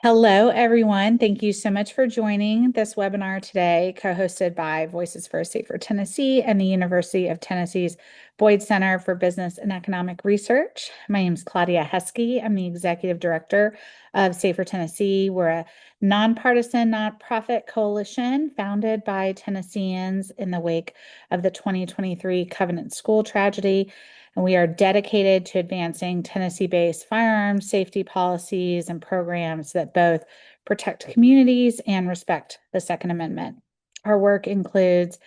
Hello, everyone. Thank you so much for joining this webinar today, co-hosted by Voices for a Safer Tennessee and the University of Tennessee's Boyd Center for Business and Economic Research. My name is Claudia Heskey. I'm the Executive Director of Safer Tennessee. We're a nonpartisan nonprofit coalition founded by Tennesseans in the wake of the 2023 Covenant School tragedy, and we are dedicated to advancing Tennessee-based firearms safety policies and programs that both protect communities and respect the Second Amendment. Our work includes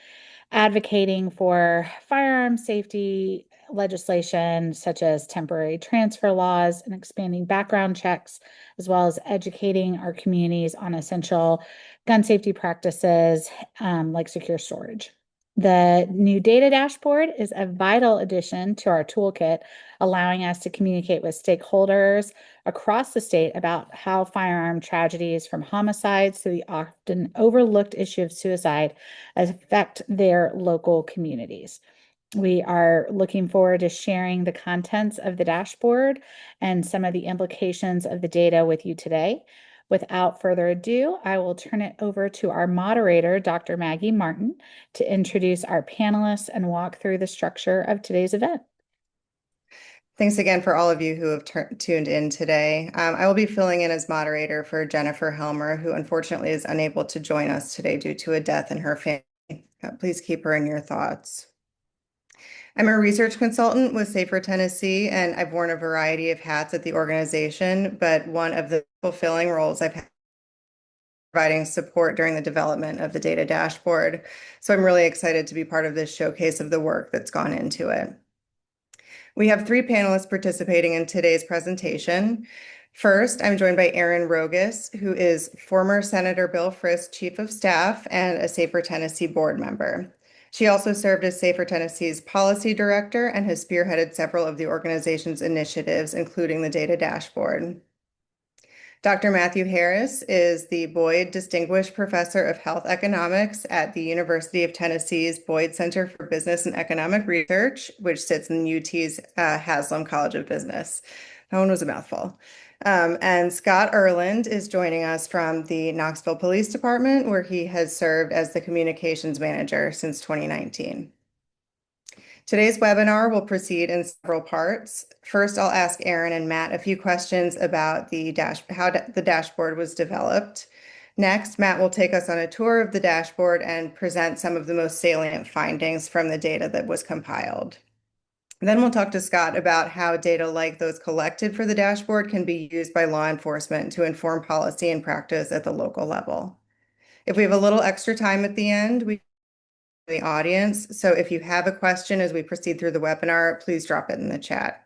advocating for firearm safety legislation, such as temporary transfer laws and expanding background checks, as well as educating our communities on essential gun safety practices like secure storage. The new data dashboard is a vital addition to our toolkit, allowing us to communicate with stakeholders across the state about how firearm tragedies, from homicides to the often overlooked issue of suicide, affect their local communities. We are looking forward to sharing the contents of the dashboard and some of the implications of the data with you today. Without further ado, I will turn it over to our moderator, Dr. Maggie Martin, to introduce our panelists and walk through the structure of today's event. Thanks again for all of you who have tuned in today. I will be filling in as moderator for Jennifer Helmer, who unfortunately is unable to join us today due to a death in her family. Please keep her in your thoughts. I'm a research consultant with Safer Tennessee, and I've worn a variety of hats at the organization, but one of the fulfilling roles I've had providing support during the development of the data dashboard. So I'm really excited to be part of this showcase of the work that's gone into it. We have three panelists participating in today's presentation. First, I'm joined by Erin Rogas, who is former Senator Bill Frist's Chief of Staff and a Safer Tennessee board member. She also served as Safer Tennessee's policy director and has spearheaded several of the organization's initiatives, including the data dashboard. Dr. Matthew Harris is the Boyd Distinguished Professor of Health Economics at the University of Tennessee's Boyd Center for Business and Economic Research, which sits in UT's Haslam College of Business. That one was a mouthful. And Scott Erland is joining us from the Knoxville Police Department, where he has served as the communications manager since 2019. Today's webinar will proceed in several parts. First, I'll ask Erin and Matt a few questions about how the dashboard was developed. Next, Matt will take us on a tour of the dashboard and present some of the most salient findings from the data that was compiled. Then we'll talk to Scott about how data like those collected for the dashboard can be used by law enforcement to inform policy and practice at the local level. If we have a little extra time at the end, we the audience. So if you have a question as we proceed through the webinar, please drop it in the chat.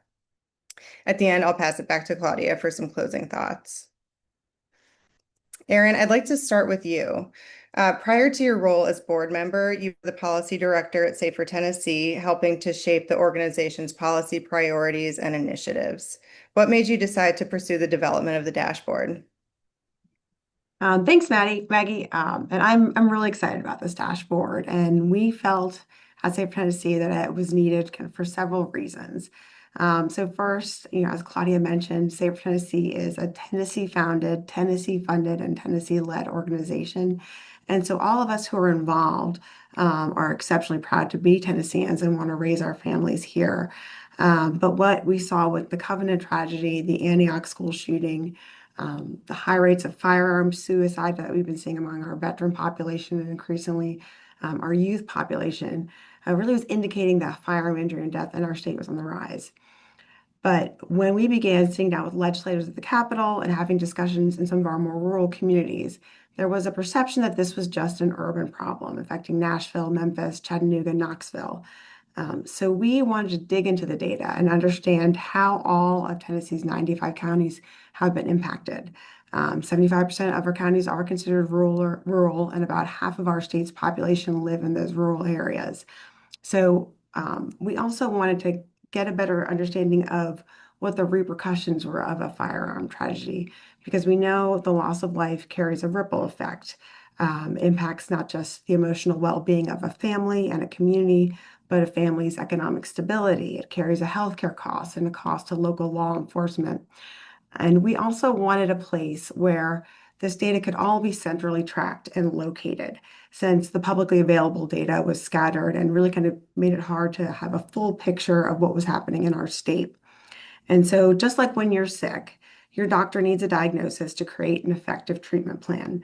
At the end, I'll pass it back to Claudia for some closing thoughts. Erin, I'd like to start with you. Prior to your role as board member, you were the policy director at Safer Tennessee, helping to shape the organization's policy priorities and initiatives. What made you decide to pursue the development of the dashboard? Thanks, Maggie. And I'm really excited about this dashboard. And we felt at Safe Tennessee that it was needed for several reasons. So first, as Claudia mentioned, Safe Tennessee is a Tennessee-founded, Tennessee-funded, and Tennessee-led organization. And so all of us who are involved are exceptionally proud to be Tennesseans and want to raise our families here. But what we saw with the Covenant tragedy, the Antioch school shooting, the high rates of firearm suicide that we've been seeing among our veteran population and increasingly our youth population really was indicating that firearm injury and death in our state was on the rise. But when we began sitting down with legislators at the Capitol and having discussions in some of our more rural communities, there was a perception that this was just an urban problem affecting Nashville, Memphis, Chattanooga, Knoxville. So we wanted to dig into the data and understand how all of Tennessee's 95 counties have been impacted. 75% of our counties are considered rural, and about half of our state's population live in those rural areas. So we also wanted to get a better understanding of what the repercussions were of a firearm tragedy, because we know the loss of life carries a ripple effect, impacts not just the emotional well-being of a family and a community, but a family's economic stability. It carries a healthcare cost and a cost to local law enforcement. And we also wanted a place where this data could all be centrally tracked and located, since the publicly available data was scattered and really kind of made it hard to have a full picture of what was happening in our state. And so, just like when you're sick, your doctor needs a diagnosis to create an effective treatment plan.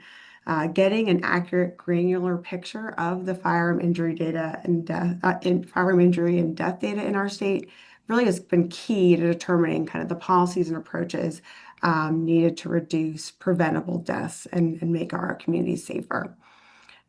Getting an accurate, granular picture of the firearm injury data and firearm injury and death data in our state really has been key to determining kind of the policies and approaches needed to reduce preventable deaths and make our communities safer.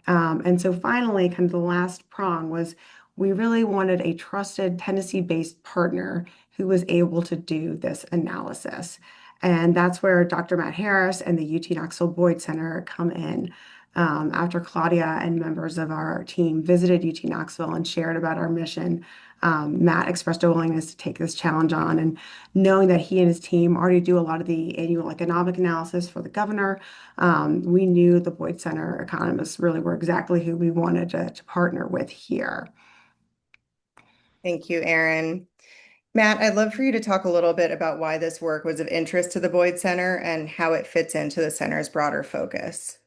And so finally, kind of the last prong was we really wanted a trusted Tennessee-based partner who was able to do this analysis. And that's where Dr. Matt Harris and the UT Knoxville Boyd Center come in. After Claudia and members of our team visited UT Knoxville and shared about our mission, Matt expressed a willingness to take this challenge on. And knowing that he and his team already do a lot of the annual economic analysis for the governor, we knew the Boyd Center economists really were exactly who we wanted to partner with here. Thank you, Erin. Matt, I'd love for you to talk a little bit about why this work was of interest to the Boyd Center and how it fits into the center's broader focus.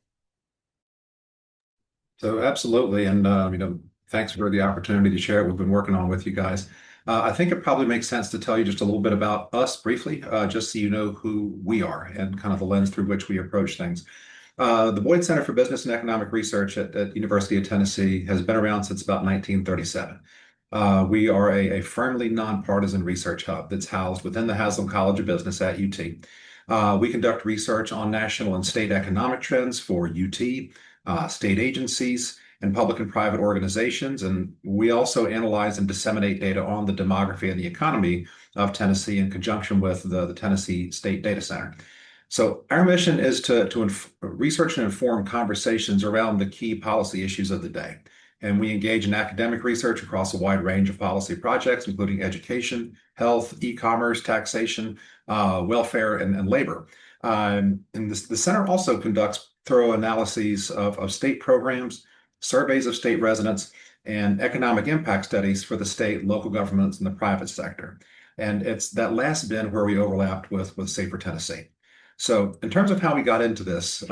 So absolutely, and thanks for the opportunity to share what we've been working on with you guys. I think it probably makes sense to tell you just a little bit about us briefly, just so you know who we are and kind of the lens through which we approach things. The Boyd Center for Business and Economic Research at University of Tennessee has been around since about 1937. We are a firmly nonpartisan research hub that's housed within the Haslam College of Business at UT. We conduct research on national and state economic trends for UT, state agencies, and public and private organizations. And we also analyze and disseminate data on the demography and the economy of Tennessee in conjunction with the Tennessee State Data Center. So our mission is to research and inform conversations around the key policy issues of the day. And we engage in academic research across a wide range of policy projects, including education, health, e-commerce, taxation, welfare, and labor. And the center also conducts thorough analyses of state programs, surveys of state residents, and economic impact studies for the state, local governments, and the private sector. And it's that last bin where we overlapped with Safer Tennessee. So in terms of how we got into this,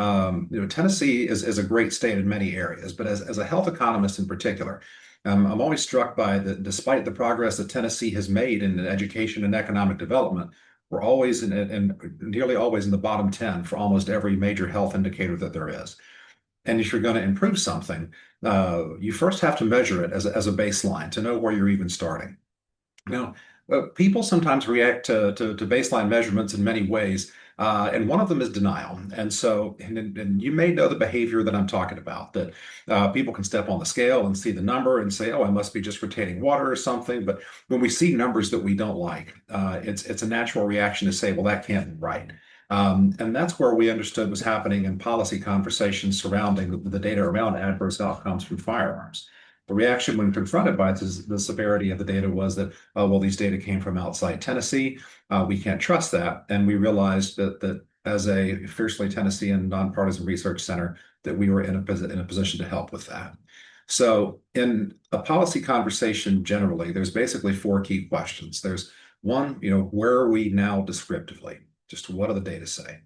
Tennessee is a great state in many areas, but as a health economist in particular, I'm always struck by that despite the progress that Tennessee has made in education and economic development, we're always and nearly always in the bottom 10 for almost every major health indicator that there is. And if you're going to improve something, you first have to measure it as a baseline to know where you're even starting. Now, people sometimes react to baseline measurements in many ways, and one of them is denial. And so, and you may know the behavior that I'm talking about, that people can step on the scale and see the number and say, oh, I must be just retaining water or something. But when we see numbers that we don't like, it's a natural reaction to say, well, that can't be right. And that's where we understood was happening in policy conversations surrounding the data around adverse outcomes from firearms. The reaction when confronted by the severity of the data was that, well, these data came from outside Tennessee. We can't trust that. And we realized that as a fiercely Tennessean nonpartisan research center, that we were in a position to help with that. So in a policy conversation generally, there's basically four key questions. There's one, where are we now descriptively? Just what do the data say?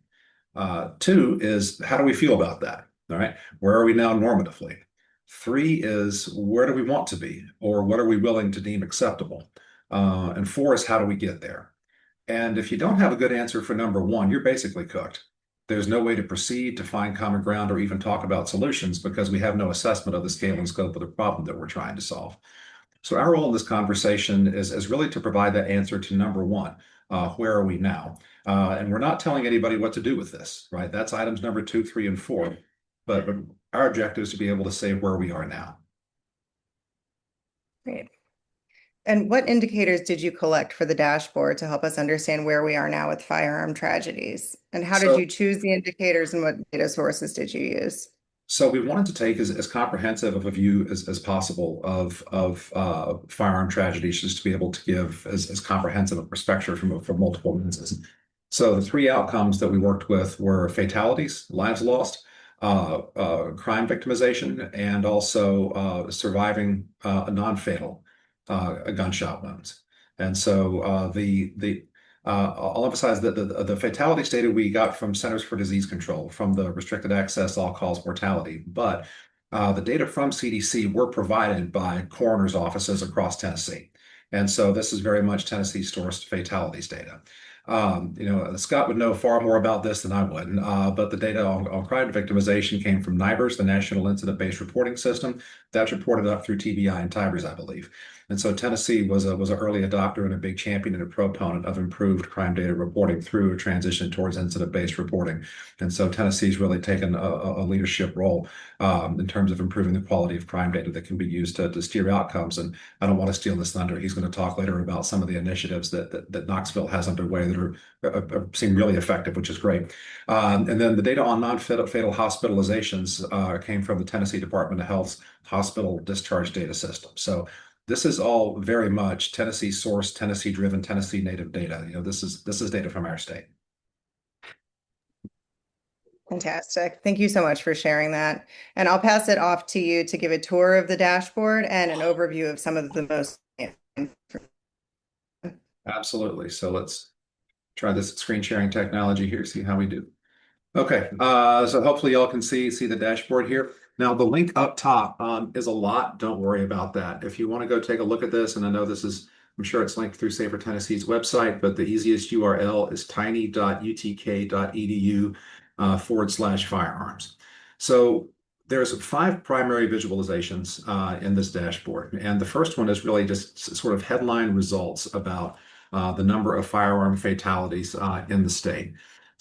Two is, how do we feel about that? All right. Where are we now normatively? Three is, where do we want to be? Or what are we willing to deem acceptable? And four is, how do we get there? And if you don't have a good answer for number one, you're basically cooked. There's no way to proceed, to find common ground, or even talk about solutions because we have no assessment of the scale and scope of the problem that we're trying to solve. So our role in this conversation is really to provide that answer to number one, where are we now? And we're not telling anybody what to do with this, right? That's items number 2, 3, and 4. But our objective is to be able to say where we are now. Great. And what indicators did you collect for the dashboard to help us understand where we are now with firearm tragedies? And how did you choose the indicators and what data sources did you use? So we wanted to take as comprehensive of a view as possible of firearm tragedies, just to be able to give as comprehensive a perspective from multiple lenses. So the three outcomes that we worked with were fatalities, lives lost, crime victimization, and also surviving a non-fatal gunshot wounds. And so I'll emphasize that the fatalities data we got from Centers for Disease Control, from the restricted access all-cause mortality, but the data from CDC were provided by coroner's offices across Tennessee. And so this is very much Tennessee sourced fatalities data. Scott would know far more about this than I would, but the data on crime victimization came from NIBRS, the National Incident-Based Reporting System. That's reported up through TBI and TIBRS, I believe. And so Tennessee was an early adopter and a big champion and a proponent of improved crime data reporting through a transition towards incident-based reporting. And so Tennessee's really taken a leadership role in terms of improving the quality of crime data that can be used to steer outcomes. And I don't want to steal this thunder. He's going to talk later about some of the initiatives that Knoxville has underway that seem really effective, which is great. And then the data on non-fatal hospitalizations came from the Tennessee Department of Health's hospital discharge data system. So this is all very much Tennessee sourced, Tennessee driven, Tennessee native data. This is data from our state. Fantastic. Thank you so much for sharing that. And I'll pass it off to you to give a tour of the dashboard and an overview of some of the most. Absolutely. So let's try this screen sharing technology here, see how we do. Okay, so hopefully y'all can see the dashboard here. Now the link up top is a lot. Don't worry about that. If you want to go take a look at this, and I know I'm sure it's linked through Safer Tennessee's website, but the easiest URL is tiny.utk.edu/firearms. So there's 5 primary visualizations in this dashboard. And the first one is really just sort of headline results about the number of firearm fatalities in the state.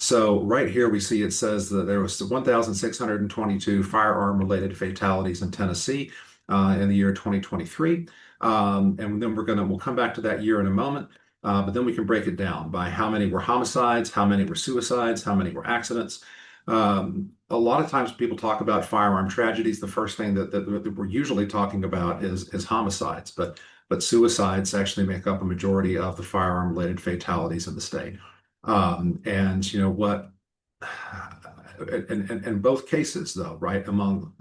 So right here we see it says that there was 1,622 firearm-related fatalities in Tennessee in the year 2023. And then we'll come back to that year in a moment. But then we can break it down by how many were homicides, how many were suicides, how many were accidents. A lot of times people talk about firearm tragedies. The first thing that we're usually talking about is homicides, but suicides actually make up a majority of the firearm-related fatalities in the state. And you know what, in both cases though, right, among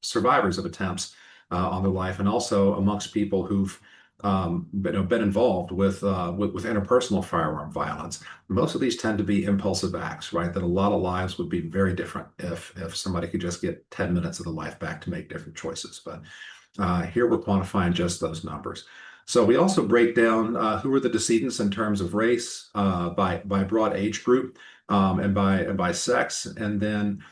survivors of attempts on their life and also amongst people who've been involved with interpersonal firearm violence, most of these tend to be impulsive acts, right? That a lot of lives would be very different if somebody could just get 10 minutes of the life back to make different choices. But here we're quantifying just those numbers. So we also break down who are the decedents in terms of race, by broad age group, and by sex, and then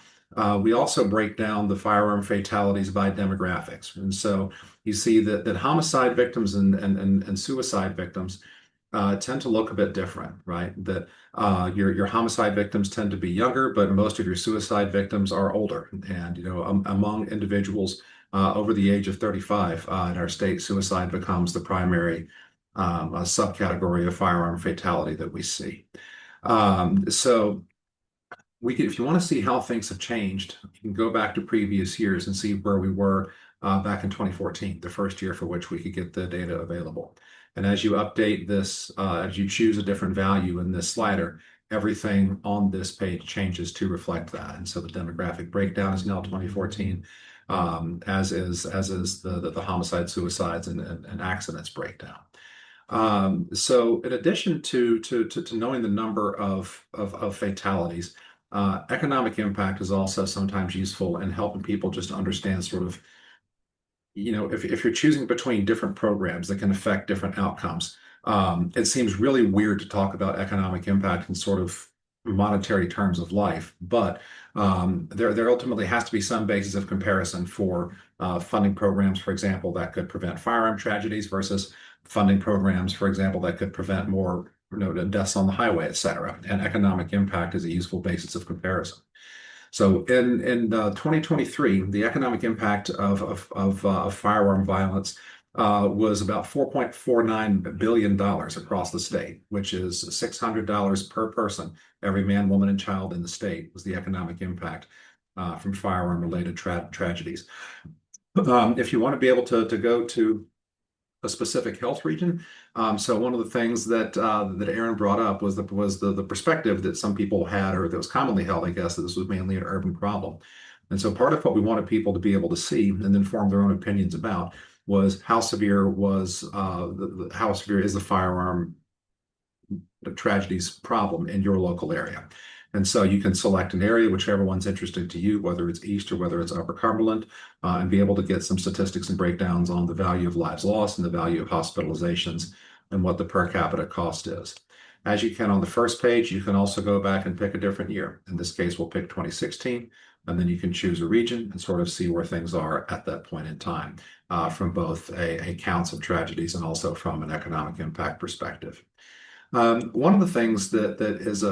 we also break down the firearm fatalities by demographics. And so you see that homicide victims and suicide victims tend to look a bit different, right? That your homicide victims tend to be younger, but most of your suicide victims are older. And among individuals over the age of 35 in our state, suicide becomes the primary subcategory of firearm fatality that we see. So if you want to see how things have changed, you can go back to previous years and see where we were back in 2014, the first year for which we could get the data available. And as you update this, as you choose a different value in this slider, everything on this page changes to reflect that. And so the demographic breakdown is now 2014, as is the homicide, suicides, and accidents breakdown. So in addition to knowing the number of fatalities, economic impact is also sometimes useful in helping people just understand sort of, if you're choosing between different programs that can affect different outcomes, it seems really weird to talk about economic impact in sort of monetary terms of life, but there ultimately has to be some basis of comparison for funding programs, for example, that could prevent firearm tragedies versus funding programs, for example, that could prevent more deaths on the highway, et cetera. And economic impact is a useful basis of comparison. So in 2023, the economic impact of firearm violence was about $4.49 billion across the state, which is $600 per person. Every man, woman, and child in the state was the economic impact from firearm-related tragedies. If you want to be able to go to a specific health region, so one of the things that Aaron brought up was the perspective that some people had, or that was commonly held, I guess, that this was mainly an urban problem. And so part of what we wanted people to be able to see and then form their own opinions about was how severe is the firearm tragedies problem in your local area. And so you can select an area, whichever one's interesting to you, whether it's East or whether it's Upper Cumberland, and be able to get some statistics and breakdowns on the value of lives lost and the value of hospitalizations and what the per capita cost is. As you can on the first page, you can also go back and pick a different year. In this case, we'll pick 2016, and then you can choose a region and sort of see where things are at that point in time, from both a counts of tragedies and also from an economic impact perspective. One of the things that is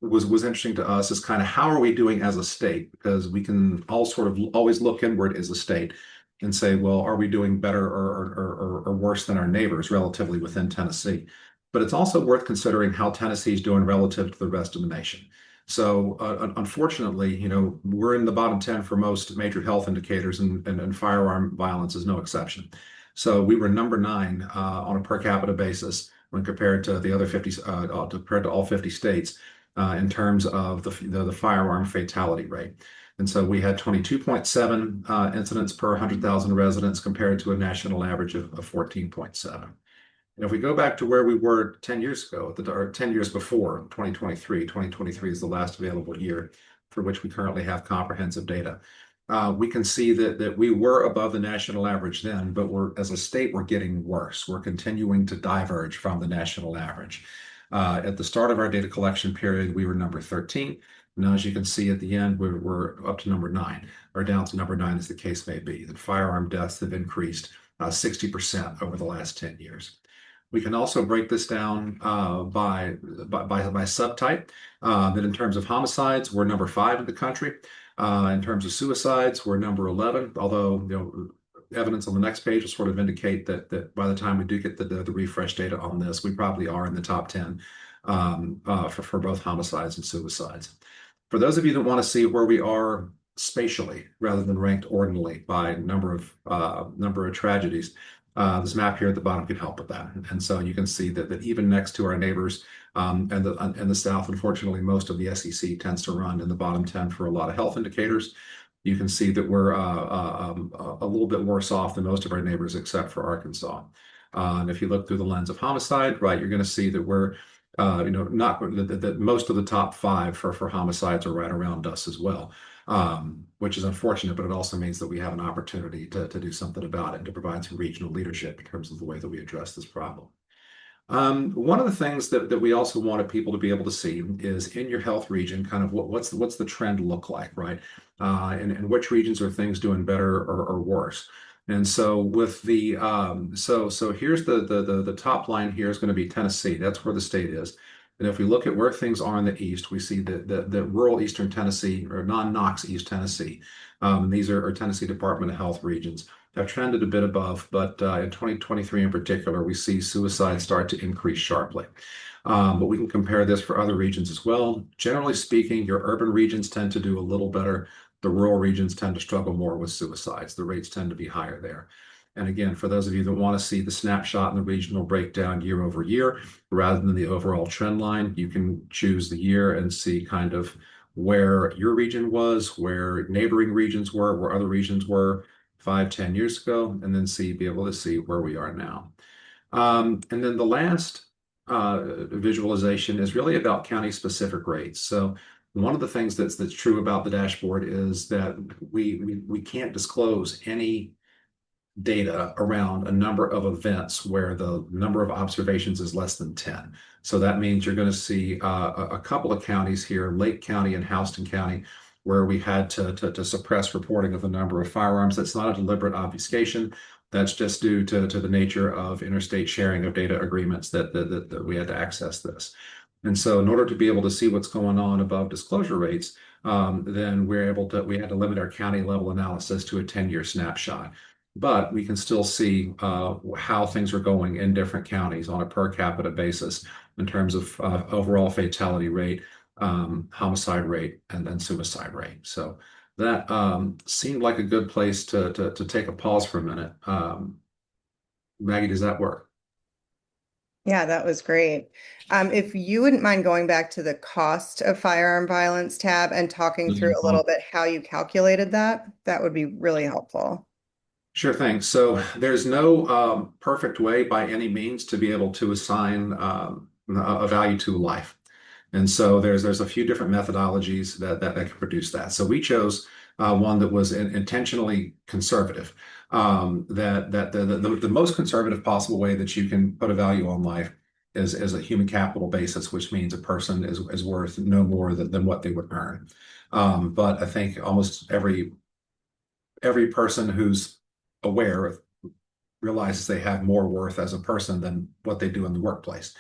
was interesting to us is kind of how are we doing as a state? Because we can all sort of always look inward as a state and say, well, are we doing better or worse than our neighbors relatively within Tennessee? But it's also worth considering how Tennessee is doing relative to the rest of the nation. So unfortunately, we're in the bottom 10 for most major health indicators, and firearm violence is no exception. So we were number 9 on a per capita basis when compared to the other 50, compared to all 50 states in terms of the firearm fatality rate. And so we had 22.7 incidents per 100,000 residents compared to a national average of 14.7. And if we go back to where we were 10 years ago, or 10 years before 2023 is the last available year for which we currently have comprehensive data. We can see that we were above the national average then, but as a state, we're getting worse. We're continuing to diverge from the national average. At the start of our data collection period, we were number 13. Now, as you can see at the end, we're up to number 9, or down to number 9 as the case may be. The firearm deaths have increased 60% over the last 10 years. We can also break this down by subtype. That in terms of homicides, we're number 5 in the country. In terms of suicides, we're number 11, although evidence on the next page will sort of indicate that by the time we do get the refresh data on this, we probably are in the top 10 for both homicides and suicides. For those of you that want to see where we are spatially rather than ranked ordinally by number of tragedies, this map here at the bottom can help with that. And so you can see that even next to our neighbors and the South, unfortunately, most of the SEC tends to run in the bottom 10 for a lot of health indicators. You can see that we're a little bit worse off than most of our neighbors except for Arkansas. And if you look through the lens of homicide, right, you're going to see that we're not that most of the top 5 for homicides are right around us as well, which is unfortunate, but it also means that we have an opportunity to do something about it and to provide some regional leadership in terms of the way that we address this problem. One of the things that we also wanted people to be able to see is in your health region, kind of what's the trend look like, right? And which regions are things doing better or worse? And so with the so here's the top line here is going to be Tennessee. That's where the state is. And if we look at where things are in the east, we see that rural eastern Tennessee or non-Knox East Tennessee, these are Tennessee Department of Health regions, have trended a bit above, but in 2023 in particular, we see suicide start to increase sharply. But we can compare this for other regions as well. Generally speaking, your urban regions tend to do a little better. The rural regions tend to struggle more with suicides. The rates tend to be higher there. And again, for those of you that want to see the snapshot and the regional breakdown year over year, rather than the overall trend line, you can choose the year and see kind of where your region was, where neighboring regions were, where other regions were 5, 10 years ago, and then be able to see where we are now. And then the last visualization is really about county-specific rates. So one of the things that's true about the dashboard is that we can't disclose any data around a number of events where the number of observations is less than 10. So that means you're going to see a couple of counties here, Lake County and Houston County, where we had to suppress reporting of the number of firearms. That's not a deliberate obfuscation. That's just due to the nature of interstate sharing of data agreements that we had to access this. And so in order to be able to see what's going on above disclosure rates, then we had to limit our county level analysis to a 10-year snapshot. But we can still see how things are going in different counties on a per capita basis in terms of overall fatality rate, homicide rate, and then suicide rate. So that seemed like a good place to take a pause for a minute. Maggie, does that work? Yeah, that was great. If you wouldn't mind going back to the cost of firearm violence tab and talking through a little bit how you calculated that, that would be really helpful. Sure thing. So there's no perfect way by any means to be able to assign a value to life. And so there's a few different methodologies that can produce that. So we chose one that was intentionally conservative. That the most conservative possible way that you can put a value on life is a human capital basis, which means a person is worth no more than what they would earn. But I think almost every person who's aware realizes they have more worth as a person than what they do in the workplace.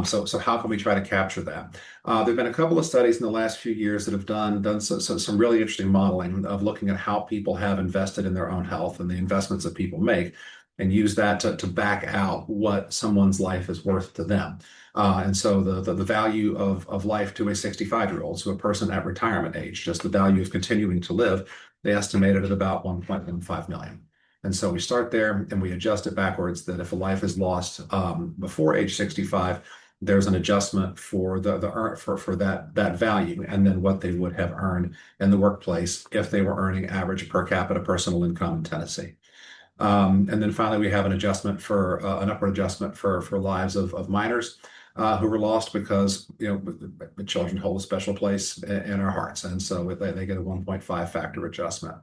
So how can we try to capture that? There have been a couple of studies in the last few years that have done some really interesting modeling of looking at how people have invested in their own health and the investments that people make, and use that to back out what someone's life is worth to them. And so the value of life to a 65-year-old, so a person at retirement age, just the value of continuing to live, they estimated at about 1.15 million. And so we start there and we adjust it backwards that if a life is lost before age 65, there's an adjustment for for that value and then what they would have earned in the workplace if they were earning average per capita personal income in Tennessee. And then finally, we have an adjustment for an upward adjustment for lives of minors who were lost because the children hold a special place in our hearts, and so they get a 1.5 factor adjustment.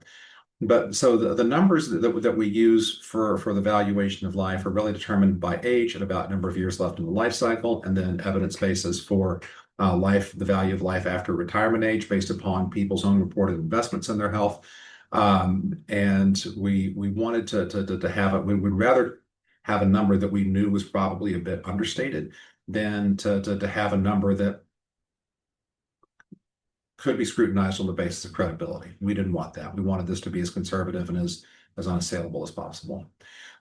But so the numbers that we use for the valuation of life are really determined by age and about number of years left in the life cycle, and then evidence bases for the value of life after retirement age based upon people's own reported investments in their health. And we wanted to have it. We would rather have a number that we knew was probably a bit understated than to have a number that could be scrutinized on the basis of credibility. We didn't want that. We wanted this to be as conservative and as unassailable as possible.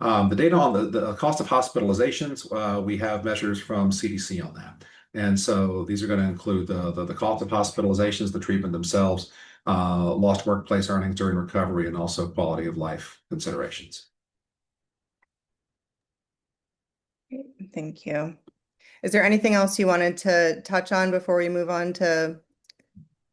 The data on the cost of hospitalizations, we have measures from CDC on that. And so these are going to include the cost of hospitalizations, the treatment themselves, lost workplace earnings during recovery, and also quality of life considerations. Thank you. Is there anything else you wanted to touch on before we move on to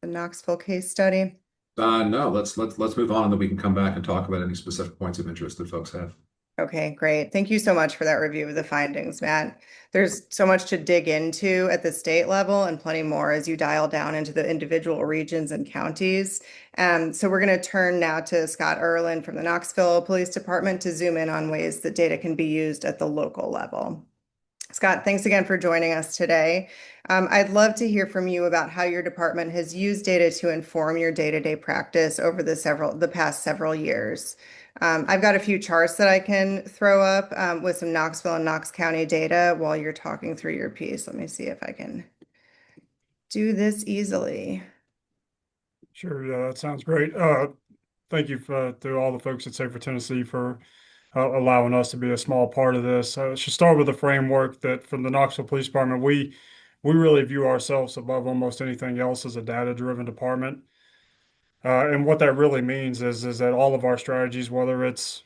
the Knoxville case study? No, let's move on, and then we can come back and talk about any specific points of interest that folks have. Okay, great. Thank you so much for that review of the findings, Matt. There's so much to dig into at the state level and plenty more as you dial down into the individual regions and counties. So we're going to turn now to Scott Erlin from the Knoxville Police Department to zoom in on ways that data can be used at the local level. Scott, thanks again for joining us today. I'd love to hear from you about how your department has used data to inform your day-to-day practice over the past several years. I've got a few charts that I can throw up with some Knoxville and Knox County data while you're talking through your piece. Let me see if I can do this easily. Sure, yeah, that sounds great. Thank you to all the folks at Safer Tennessee for allowing us to be a small part of this. I should start with the framework that from the Knoxville Police Department, we really view ourselves above almost anything else as a data-driven department. And what that really means is that all of our strategies, whether it's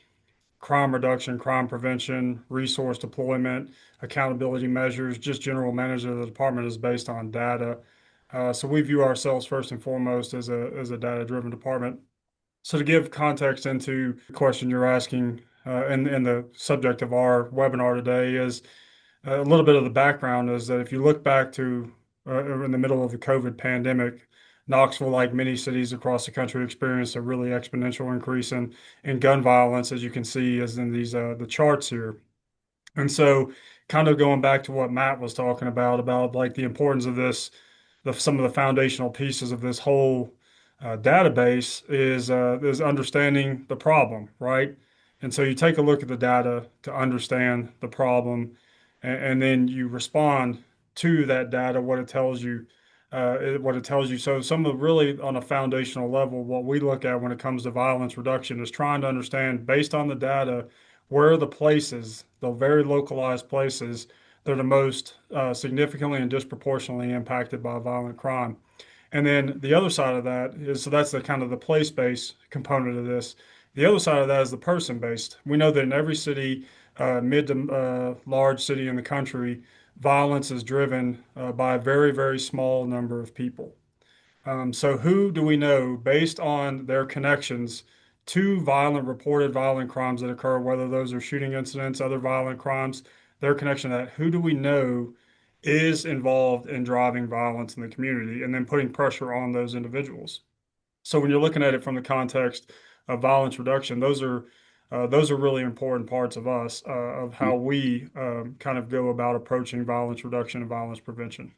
crime reduction, crime prevention, resource deployment, accountability measures, just general management of the department is based on data. So we view ourselves first and foremost as a data-driven department. So to give context into the question you're asking, and the subject of our webinar today is a little bit of the background is that if you look back to in the middle of the COVID pandemic, Knoxville, like many cities across the country, experienced a really exponential increase in gun violence, as you can see as in these the charts here. And so kind of going back to what Matt was talking about like the importance of this, some of the foundational pieces of this whole database is understanding the problem, right? And so you take a look at the data to understand the problem, and then you respond to that data, what it tells you, what it tells you. So some of really on a foundational level, what we look at when it comes to violence reduction is trying to understand based on the data, where are the places, the very localized places that are the most significantly and disproportionately impacted by violent crime. And then the other side of that is, so that's the kind of the place-based component of this. The other side of that is the person-based. We know that in every city, mid to large city in the country, violence is driven by a very, very small number of people. So who do we know based on their connections two reported violent crimes that occur, whether those are shooting incidents, other violent crimes, their connection to that. Who do we know is involved in driving violence in the community, and then putting pressure on those individuals? So when you're looking at it from the context of violence reduction, those are really important parts of us, of how we kind of go about approaching violence reduction and violence prevention.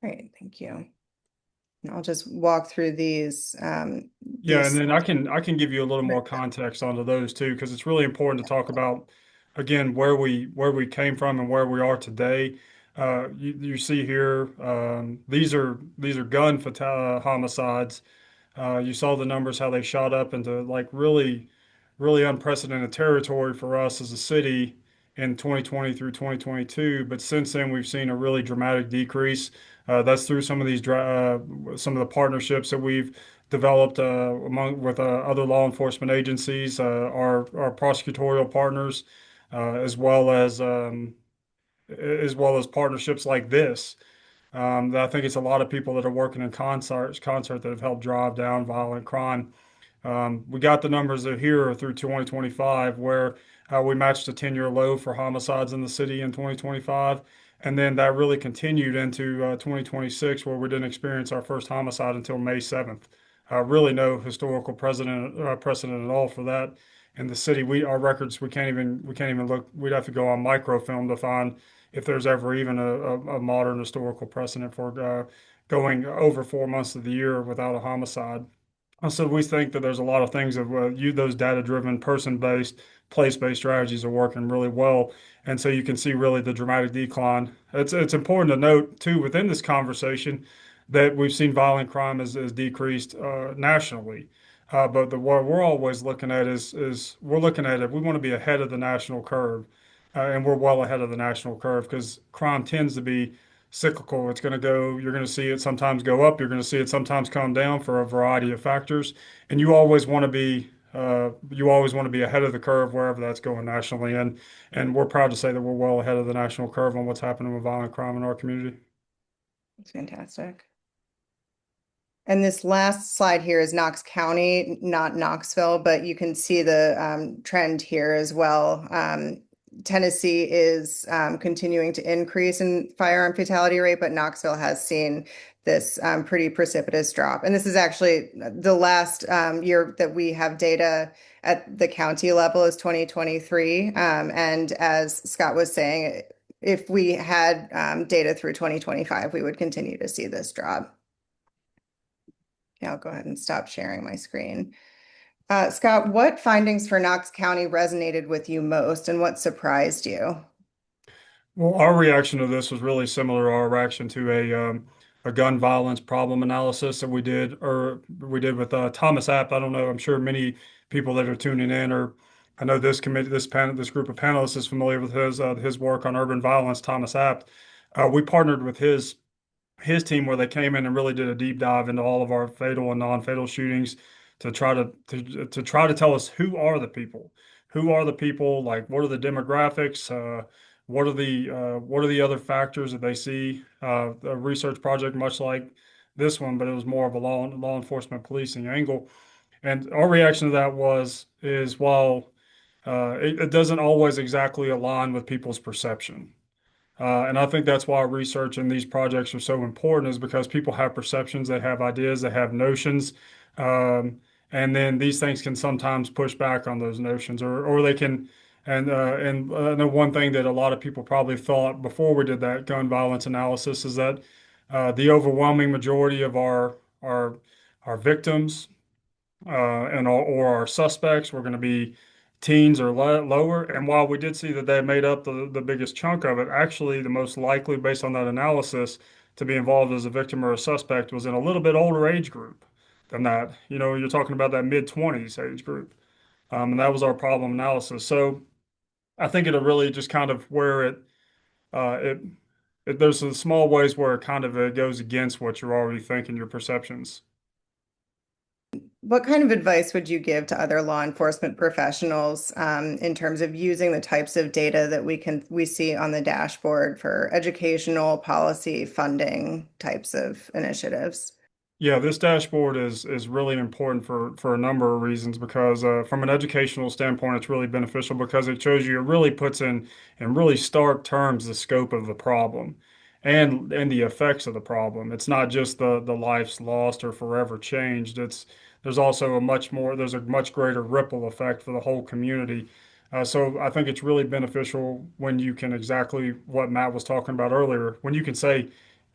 Great, thank you. And I'll just walk through these. Yeah, and then I can give you a little more context onto those too, because it's really important to talk about again where we came from and where we are today. You see here, these are homicides. You saw the numbers, how they shot up into like really unprecedented territory for us as a city in 2020 through 2022. But since then, we've seen a really dramatic decrease. That's through some of the partnerships that we've developed with other law enforcement agencies, our prosecutorial partners, as well as partnerships like this. That I think it's a lot of people that are working in concert that have helped drive down violent crime. We got the numbers that here through 2025, where we matched a 10-year low for homicides in the city in 2025. And then that really continued into 2026, where we didn't experience our first homicide until May 7th. Really no historical precedent at all for that in the city. Our records, we can't even look. We'd have to go on microfilm to find if there's ever even a modern historical precedent for going over 4 months of the year without a homicide. So we think that there's a lot of things of those data-driven, person-based, place-based strategies are working really well, and so you can see really the dramatic decline. It's important to note too within this conversation that we've seen violent crime has decreased nationally, but what we're always looking at is we're looking at it. We want to be ahead of the national curve, and we're well ahead of the national curve because crime tends to be cyclical. It's going to go, you're going to see it sometimes go up, you're going to see it sometimes come down for a variety of factors. And you always want to be ahead of the curve wherever that's going nationally. And we're proud to say that we're well ahead of the national curve on what's happening with violent crime in our community. That's fantastic. And this last slide here is Knox County, not Knoxville, but you can see the trend here as well. Tennessee is continuing to increase in firearm fatality rate, but Knoxville has seen this pretty precipitous drop. And this is actually the last year that we have data at the county level is 2023. And as Scott was saying, if we had data through 2025, we would continue to see this drop. Yeah, I'll go ahead and stop sharing my screen. Scott, what findings for Knox County resonated with you most and what surprised you? Well, our reaction to this was really similar to our reaction to a gun violence problem analysis that we did with Thomas Apt. I don't know. I'm sure many people that are tuning in, or I know this committee, this group of panelists is familiar with his work on urban violence. Thomas Apt. We partnered with his team where they came in and really did a deep dive into all of our fatal and non-fatal shootings to try to tell us who are the people, like what are the demographics, what are the other factors that they see. A research project much like this one, but it was more of a law enforcement policing angle. And our reaction to that is while it doesn't always exactly align with people's perception. And I think that's why research in these projects are so important, is because people have perceptions, they have ideas, they have notions. And then these things can sometimes push back on those notions, or they can. And I know one thing that a lot of people probably thought before we did that gun violence analysis is that the overwhelming majority of our victims or our suspects were going to be teens or lower. And while we did see that they made up the biggest chunk of it, actually the most likely, based on that analysis, to be involved as a victim or a suspect was in a little bit older age group than that. You know, you're talking about that mid-20s age group. And that was our problem analysis. So I think it'll really just kind of where there's some small ways where it kind of goes against what you're already thinking, your perceptions. What kind of advice would you give to other law enforcement professionals in terms of using the types of data that we see on the dashboard for educational, policy, funding types of initiatives? Yeah, this dashboard is really important for a number of reasons because from an educational standpoint, it's really beneficial because it shows you, it really puts in really stark terms the scope of the problem and the effects of the problem. It's not just the lives lost or forever changed. There's also there's a much greater ripple effect for the whole community. So I think it's really beneficial when you can exactly what Matt was talking about earlier, when you can say,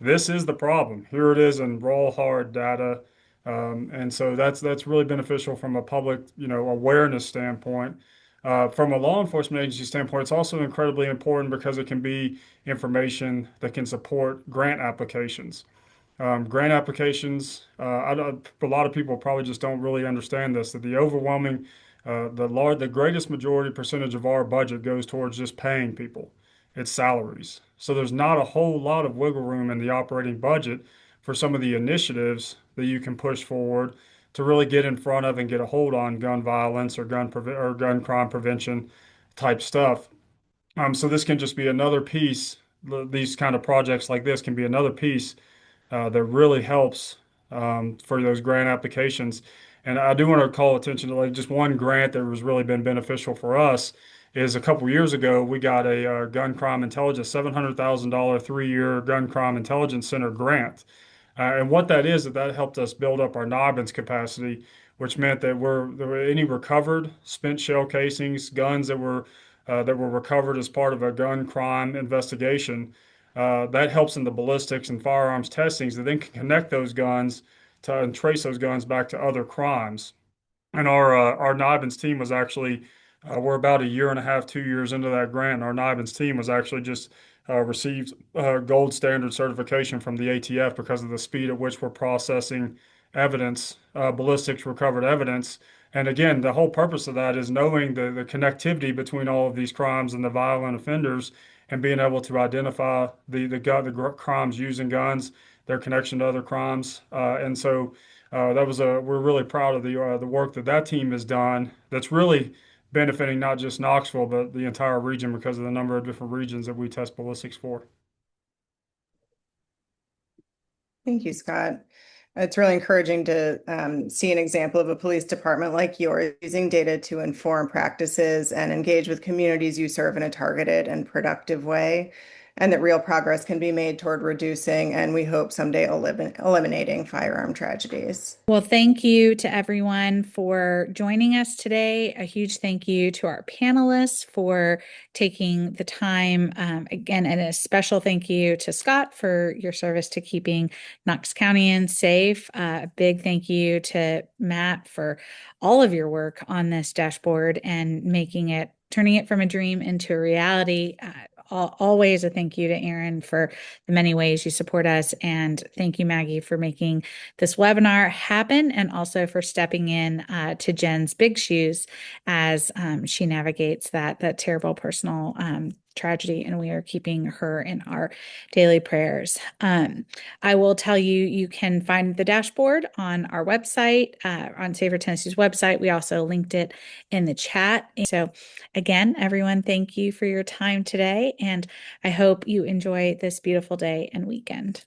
this is the problem. Here it is in raw, hard data. And so that's really beneficial from a public, awareness standpoint. From a law enforcement agency standpoint, it's also incredibly important because it can be information that can support grant applications. Grant applications, a lot of people probably just don't really understand this, that the overwhelming, the greatest majority percentage of our budget goes towards just paying people. It's salaries. So there's not a whole lot of wiggle room in the operating budget for some of the initiatives that you can push forward to really get in front of and get a hold on gun violence or gun crime prevention type stuff. So this can just be another piece. These kind of projects like this can be another piece that really helps for those grant applications. And I do want to call attention to like just one grant that has really been beneficial for us is a couple years ago we got a gun crime intelligence $700,000 3-year gun crime intelligence center grant. And what that is that helped us build up our Nobbins capacity, which meant that there were any recovered spent shell casings, guns that were recovered as part of a gun crime investigation. That helps in the ballistics and firearms testings that then can connect those guns and trace those guns back to other crimes. And our Nibens team was actually we're about a year and a half, 2 years into that grant. And our Nibens team was actually just received gold standard certification from the ATF because of the speed at which we're processing evidence, ballistics recovered evidence. And again, the whole purpose of that is knowing the connectivity between all of these crimes and the violent offenders and being able to identify the crimes using guns, their connection to other crimes. And so we're really proud of the work that team has done. That's really benefiting not just Knoxville, but the entire region because of the number of different regions that we test ballistics for. Thank you, Scott. It's really encouraging to see an example of a police department like yours using data to inform practices and engage with communities you serve in a targeted and productive way, and that real progress can be made toward reducing and we hope someday eliminating firearm tragedies. Well, thank you to everyone for joining us today. A huge thank you to our panelists for taking the time. Again, and a special thank you to Scott for your service to keeping Knox Countyans safe. A big thank you to Matt for all of your work on this dashboard and turning it from a dream into a reality. Always a thank you to Aaron for the many ways you support us. And thank you, Maggie, for making this webinar happen and also for stepping in to Jen's big shoes as she navigates that terrible personal tragedy, and we are keeping her in our daily prayers. I will tell you, you can find the dashboard on our website, on Safer Tennessee's website. We also linked it in the chat. So again, everyone, thank you for your time today, and I hope you enjoy this beautiful day and weekend.